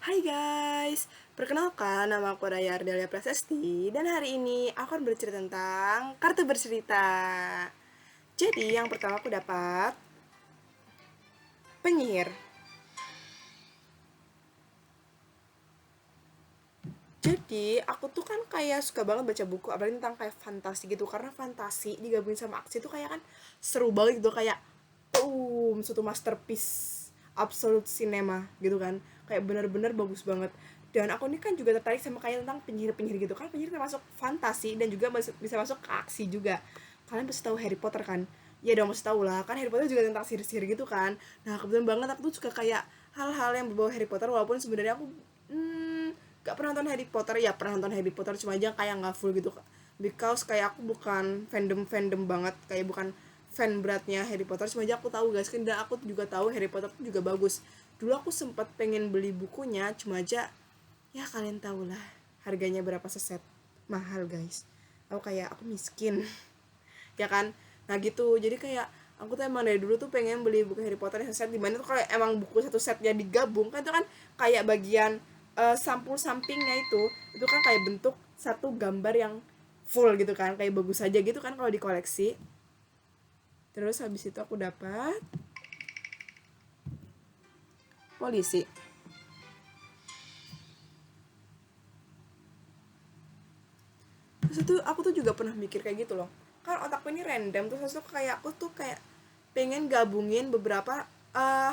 Hai guys, perkenalkan nama aku Raya Ardelia Prasesti dan hari ini aku akan bercerita tentang kartu bercerita. Jadi yang pertama aku dapat penyihir. Jadi aku tuh kan kayak suka banget baca buku apalagi tentang kayak fantasi gitu karena fantasi digabungin sama aksi tuh kayak kan seru banget gitu kayak suatu masterpiece absolute cinema gitu kan kayak bener-bener bagus banget dan aku ini kan juga tertarik sama kayak tentang penyihir-penyihir gitu kan penyihir termasuk fantasi dan juga bisa masuk ke aksi juga. Kalian pasti tahu Harry Potter kan? Ya dong, mesti tahu lah kan Harry Potter juga tentang sihir-sihir gitu kan. Nah kebetulan banget aku tuh suka kayak hal-hal yang berbau Harry Potter walaupun sebenarnya aku gak pernah nonton Harry Potter, ya pernah nonton Harry Potter cuma aja kayak nggak full gitu because kayak aku bukan fandom banget, kayak bukan fan beratnya Harry Potter, cuma aja aku tahu guys kan, dan aku juga tahu Harry Potter juga bagus. Dulu aku sempat pengen beli bukunya, cuma aja ya kalian tahu lah harganya berapa seset, mahal guys. Aku miskin ya kan. Nah gitu, jadi kayak aku tuh emang dari dulu tuh pengen beli buku Harry Potter yang set, dimana tuh kalau emang buku satu setnya digabung kan itu kan kayak bagian sampul sampingnya itu kan kayak bentuk satu gambar yang full gitu kan, kayak bagus aja gitu kan kalau dikoleksi. Terus habis itu aku dapat polisi. Terus itu aku tuh juga pernah mikir kayak gitu loh, kan otakku ini random, terus tuh kayak aku tuh kayak pengen gabungin beberapa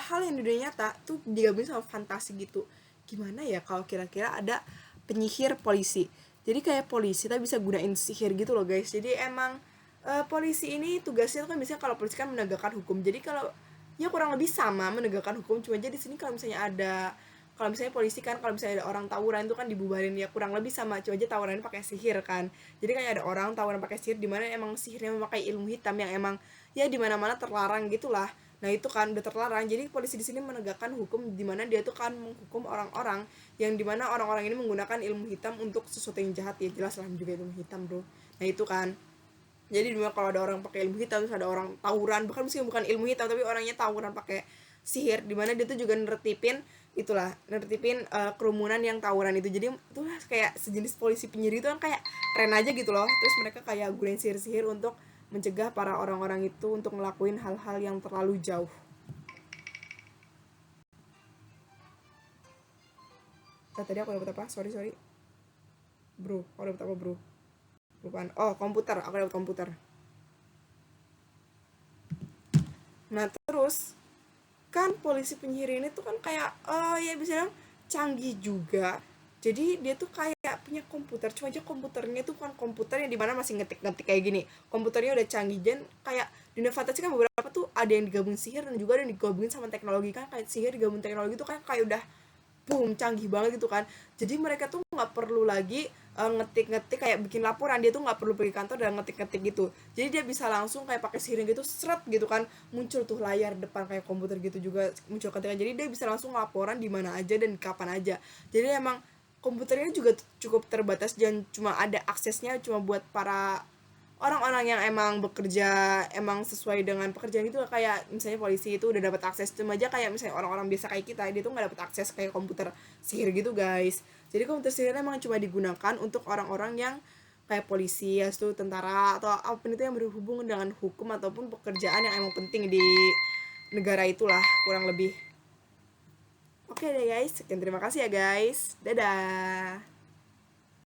hal yang di dunia nyata tuh digabungin sama fantasi gitu. Gimana ya kalau kira-kira ada penyihir polisi, jadi kayak polisi tapi bisa gunain sihir gitu loh guys. Jadi emang polisi ini tugasnya tuh kan biasanya kalau polisi kan menegakkan hukum, jadi kalau ya kurang lebih sama menegakkan hukum, cuma jadi di sini kalau misalnya ada, kalau misalnya polisi kan kalau misalnya ada orang tawuran itu kan dibubarin, ya kurang lebih sama, cuma aja tawurannya pakai sihir kan. Jadi kayak ada orang tawuran pakai sihir dimana emang sihirnya memakai ilmu hitam yang emang ya dimana mana terlarang gitulah. Nah itu kan udah terlarang, jadi polisi di sini menegakkan hukum dimana dia tuh kan menghukum orang-orang yang dimana orang-orang ini menggunakan ilmu hitam untuk sesuatu yang jahat, ya jelas lah juga ilmu hitam bro. Nah itu kan, jadi dulu kalau ada orang pakai ilmu hitam, terus ada orang tawuran, bahkan mungkin bukan ilmu hitam tapi orangnya tawuran pakai sihir, dimana dia tuh juga nertipin kerumunan yang tawuran itu. Jadi itu kayak sejenis polisi penyihir itu kan kayak keren aja gitu loh. Terus mereka kayak gunain sihir-sihir untuk mencegah para orang-orang itu untuk ngelakuin hal-hal yang terlalu jauh. Tadi aku dapat apa, sorry bro, aku dapat apa bro, lupaan. Oh komputer, aku dapat komputer. Nah terus kan polisi penyihir ini tuh kan kayak ya bisa canggih juga. Jadi dia tuh kayak punya komputer, cuma aja komputernya tuh kan komputer yang dimana masih ngetik-ngetik kayak gini. Komputernya udah canggih, dan kayak di dunia fantasi kan beberapa tuh ada yang digabung sihir dan juga ada yang digabungin sama teknologi kan, kayak sihir digabung teknologi tuh kan kayak udah boom canggih banget gitu kan. Jadi mereka tuh nggak perlu lagi ngetik-ngetik kayak bikin laporan, dia tuh nggak perlu pergi kantor dan ngetik-ngetik gitu. Jadi dia bisa langsung kayak pakai sihir gitu seret gitu kan, muncul tuh layar depan kayak komputer gitu juga muncul ketika, jadi dia bisa langsung laporan di mana aja dan kapan aja. Jadi emang komputernya juga cukup terbatas dan cuma ada aksesnya cuma buat para orang-orang yang emang bekerja emang sesuai dengan pekerjaan gitu, kayak misalnya polisi itu udah dapat akses, cuma aja kayak misalnya orang-orang biasa kayak kita dia tuh nggak dapat akses kayak komputer sihir gitu guys. Jadi komputer sihir emang cuma digunakan untuk orang-orang yang kayak polisi ya, itu tentara atau apapun itu yang berhubungan dengan hukum ataupun pekerjaan yang emang penting di negara itulah kurang lebih. Oke deh guys, sekian, terima kasih ya guys, dadah.